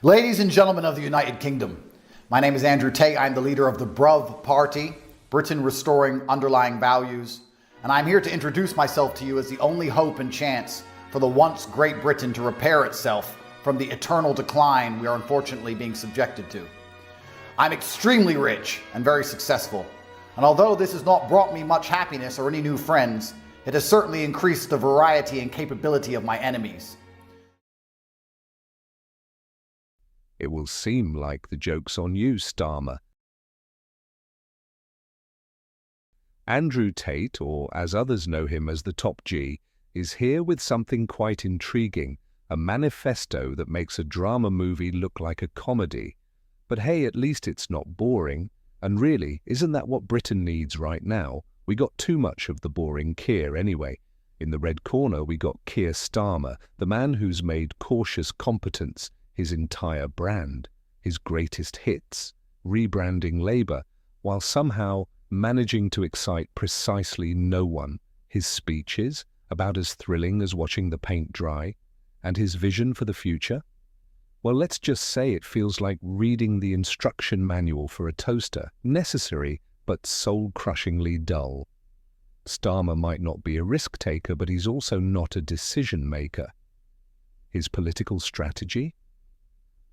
Ladies and gentlemen of the United Kingdom, my name is Andrew Tate. I'm the leader of the BRUV Party, Britain Restoring Underlying Values, and I'm here to introduce myself to you as the only hope and chance for the once great Britain to repair itself from the eternal decline we are unfortunately being subjected to. I'm extremely rich and very successful, and although this has not brought me much happiness or any new friends, it has certainly increased the variety and capability of my enemies. It will seem like the joke's on you, Starmer. Andrew Tate, or as others know him as the Top G, is here with something quite intriguing, a manifesto that makes a drama movie look like a comedy. But hey, at least it's not boring. And really, isn't that what Britain needs right now? We got too much of the boring Keir anyway. In the red corner, we got Keir Starmer, the man who's made cautious competence his entire brand, his greatest hits, rebranding Labour, while somehow managing to excite precisely no one. His speeches, about as thrilling as watching the paint dry, and his vision for the future? Well, let's just say it feels like reading the instruction manual for a toaster, necessary but soul-crushingly dull. Starmer might not be a risk-taker, but he's also not a decision-maker. His political strategy?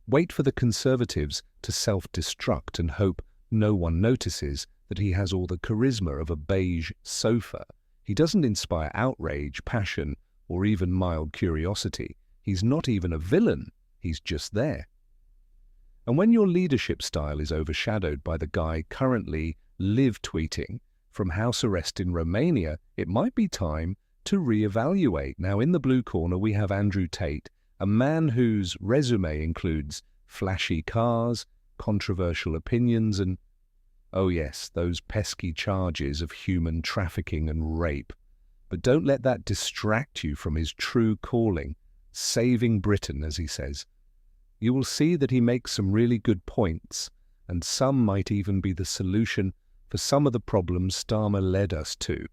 Wait for the Conservatives to self-destruct and hope no one notices that he has all the charisma of a beige sofa. He doesn't inspire outrage, passion, or even mild curiosity. He's not even a villain. He's just there. And when your leadership style is overshadowed by the guy currently live tweeting from house arrest in Romania, it might be time to reevaluate. Now, in the blue corner, we have Andrew Tate, a man whose resume includes flashy cars, controversial opinions, and, oh yes, those pesky charges of human trafficking and rape. But don't let that distract you from his true calling, saving Britain, as he says. You will see that he makes some really good points, and some might even be the solution for some of the problems Starmer led us to.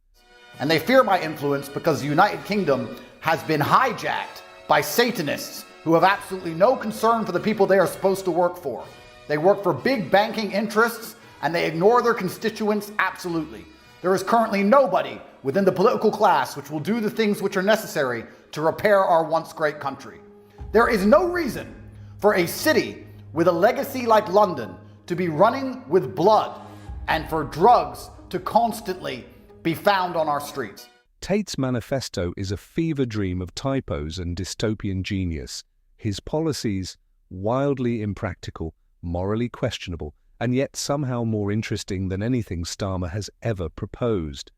And they fear my influence because the United Kingdom has been hijacked by Satanists who have absolutely no concern for the people they are supposed to work for. They work for big banking interests and they ignore their constituents absolutely. There is currently nobody within the political class which will do the things which are necessary to repair our once great country. There is no reason for a city with a legacy like London to be running with blood and for drugs to constantly be found on our streets. Tate's manifesto is a fever dream of typos and dystopian genius. His policies, wildly impractical, morally questionable, and yet somehow more interesting than anything Starmer has ever proposed.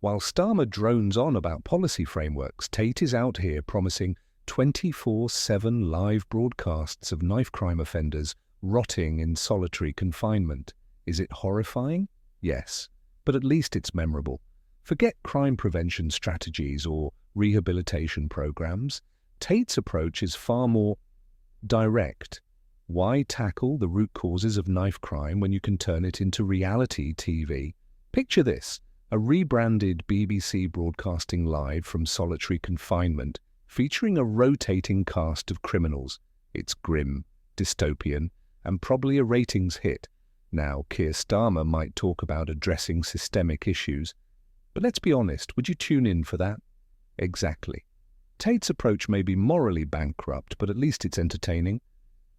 While Starmer drones on about policy frameworks, Tate is out here promising 24/7 live broadcasts of knife crime offenders rotting in solitary confinement. Is it horrifying? Yes, but at least it's memorable. Forget crime prevention strategies or rehabilitation programs. Tate's approach is far more direct. Why tackle the root causes of knife crime when you can turn it into reality TV? Picture this, a rebranded BBC broadcasting live from solitary confinement, featuring a rotating cast of criminals. It's grim, dystopian, and probably a ratings hit. Now, Keir Starmer might talk about addressing systemic issues, but let's be honest, would you tune in for that? Exactly. Tate's approach may be morally bankrupt, but at least it's entertaining.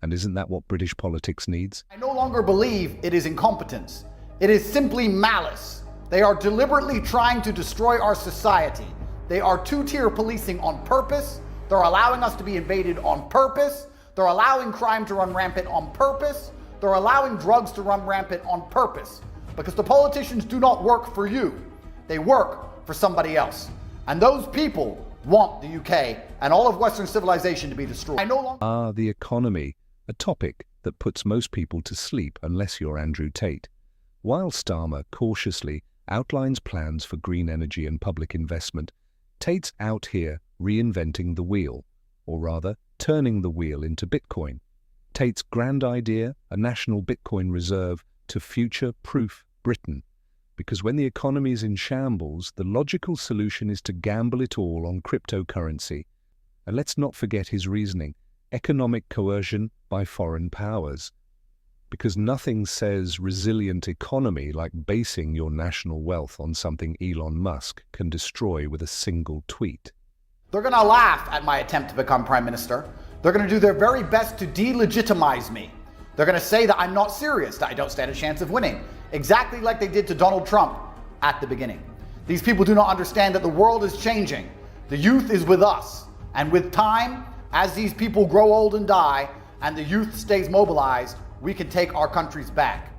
And isn't that what British politics needs? I no longer believe it is incompetence. It is simply malice. They are deliberately trying to destroy our society. They are two-tier policing on purpose. They're allowing us to be invaded on purpose. They're allowing crime to run rampant on purpose. They're allowing drugs to run rampant on purpose. Because the politicians do not work for you. They work for somebody else. And those people want the UK and all of Western civilization to be destroyed. The economy, a topic that puts most people to sleep unless you're Andrew Tate. While Starmer cautiously outlines plans for green energy and public investment, Tate's out here reinventing the wheel, or rather, turning the wheel into Bitcoin. Tate's grand idea, a national Bitcoin reserve to future-proof Britain. Because when the economy is in shambles, the logical solution is to gamble it all on cryptocurrency. And let's not forget his reasoning. Economic coercion by foreign powers. Because nothing says resilient economy like basing your national wealth on something Elon Musk can destroy with a single tweet. They're going to laugh at my attempt to become prime minister. They're going to do their very best to delegitimize me. They're going to say that I'm not serious, that I don't stand a chance of winning, exactly like they did to Donald Trump at the beginning. These people do not understand that the world is changing. The youth is with us. And with time, as these people grow old and die, and the youth stays mobilized, we can take our countries back.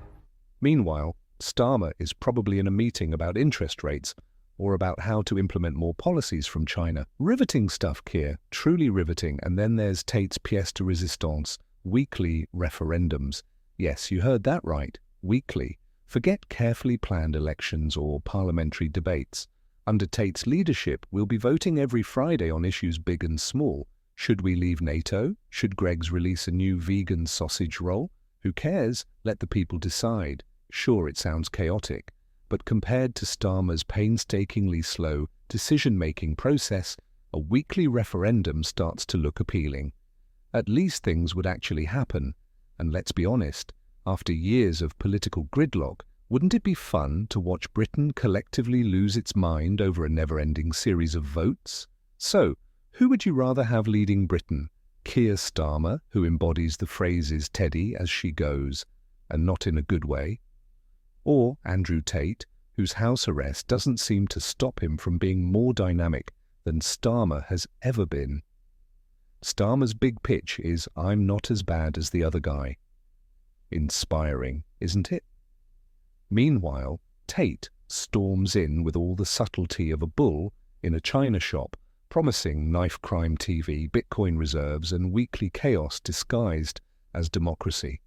Meanwhile, Starmer is probably in a meeting about interest rates or about how to implement more policies from China. Riveting stuff, Keir, truly riveting. And then there's Tate's pièce de résistance, weekly referendums. Yes, you heard that right, weekly. Forget carefully planned elections or parliamentary debates. Under Tate's leadership, we'll be voting every Friday on issues big and small. Should we leave NATO? Should Greggs release a new vegan sausage roll? Who cares? Let the people decide. Sure, it sounds chaotic, but compared to Starmer's painstakingly slow decision-making process, a weekly referendum starts to look appealing. At least things would actually happen. And let's be honest, after years of political gridlock, wouldn't it be fun to watch Britain collectively lose its mind over a never-ending series of votes? So, who would you rather have leading Britain? Keir Starmer, who embodies the phrases Teddy as she goes, and not in a good way? Or Andrew Tate, whose house arrest doesn't seem to stop him from being more dynamic than Starmer has ever been? Starmer's big pitch is, I'm not as bad as the other guy. Inspiring, isn't it? Meanwhile, Tate storms in with all the subtlety of a bull in a china shop, promising knife crime TV, Bitcoin reserves, and weekly chaos disguised as democracy.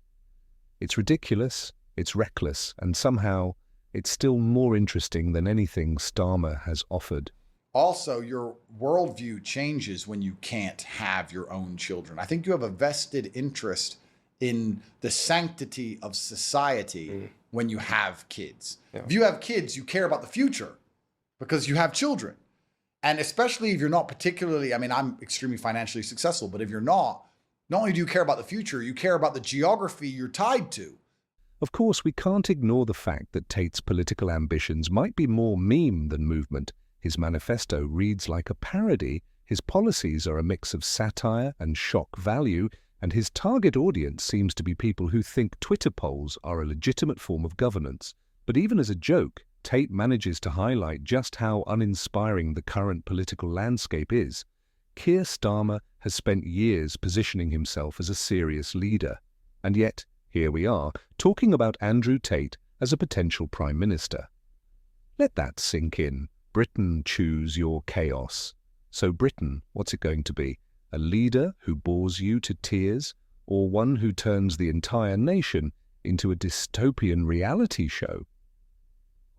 It's ridiculous, it's reckless, and somehow it's still more interesting than anything Starmer has offered. Also, your worldview changes when you can't have your own children. I think you have a vested interest in the sanctity of society when you have kids. Yeah. If you have kids, you care about the future because you have children. And especially if you're not particularly, I mean, I'm extremely financially successful, but if you're not only do you care about the future, you care about the geography you're tied to. Of course, we can't ignore the fact that Tate's political ambitions might be more meme than movement. His manifesto reads like a parody, his policies are a mix of satire and shock value, and his target audience seems to be people who think Twitter polls are a legitimate form of governance. But even as a joke, Tate manages to highlight just how uninspiring the current political landscape is. Keir Starmer has spent years positioning himself as a serious leader. And yet, here we are, talking about Andrew Tate as a potential prime minister. Let that sink in. Britain, choose your chaos. So Britain, what's it going to be? A leader who bores you to tears, or one who turns the entire nation into a dystopian reality show?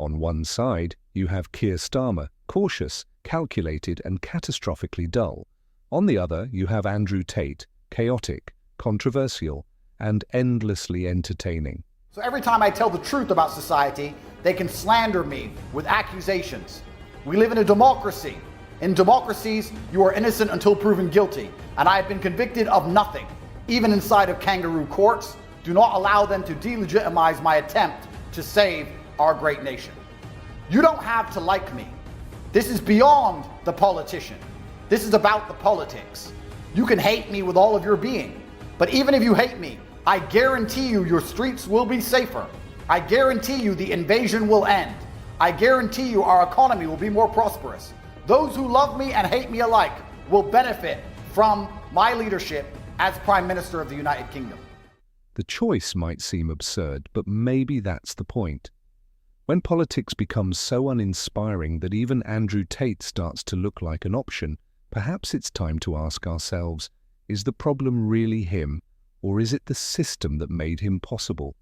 On one side, you have Keir Starmer, cautious, calculated, and catastrophically dull. On the other, you have Andrew Tate, chaotic, controversial, and endlessly entertaining. So every time I tell the truth about society, they can slander me with accusations. We live in a democracy. In democracies, you are innocent until proven guilty, and I have been convicted of nothing. Even inside of kangaroo courts, do not allow them to delegitimize my attempt to save our great nation. You don't have to like me. This is beyond the politician. This is about the politics. You can hate me with all of your being, but even if you hate me, I guarantee you your streets will be safer. I guarantee you the invasion will end. I guarantee you our economy will be more prosperous. Those who love me and hate me alike will benefit from my leadership as Prime Minister of the United Kingdom. The choice might seem absurd, but maybe that's the point. When politics becomes so uninspiring that even Andrew Tate starts to look like an option, perhaps it's time to ask ourselves, is the problem really him, or is it the system that made him possible?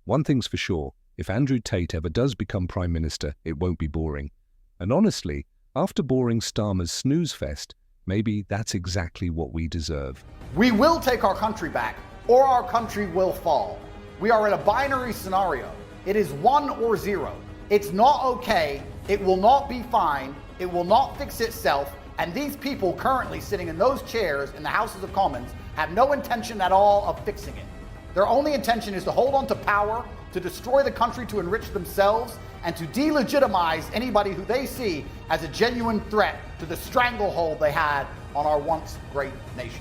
One thing's for sure, if Andrew Tate ever does become Prime Minister, it won't be boring. And honestly, after boring Starmer's snooze fest, maybe that's exactly what we deserve. We will take our country back, or our country will fall. We are in a binary scenario. It is 1 or 0. It's not okay, it will not be fine, it will not fix itself, And these people currently sitting in those chairs in the Houses of Commons have no intention at all of fixing it. Their only intention is to hold on to power, to destroy the country, to enrich themselves, and to delegitimize anybody who they see as a genuine threat to the stranglehold they had on our once great nation.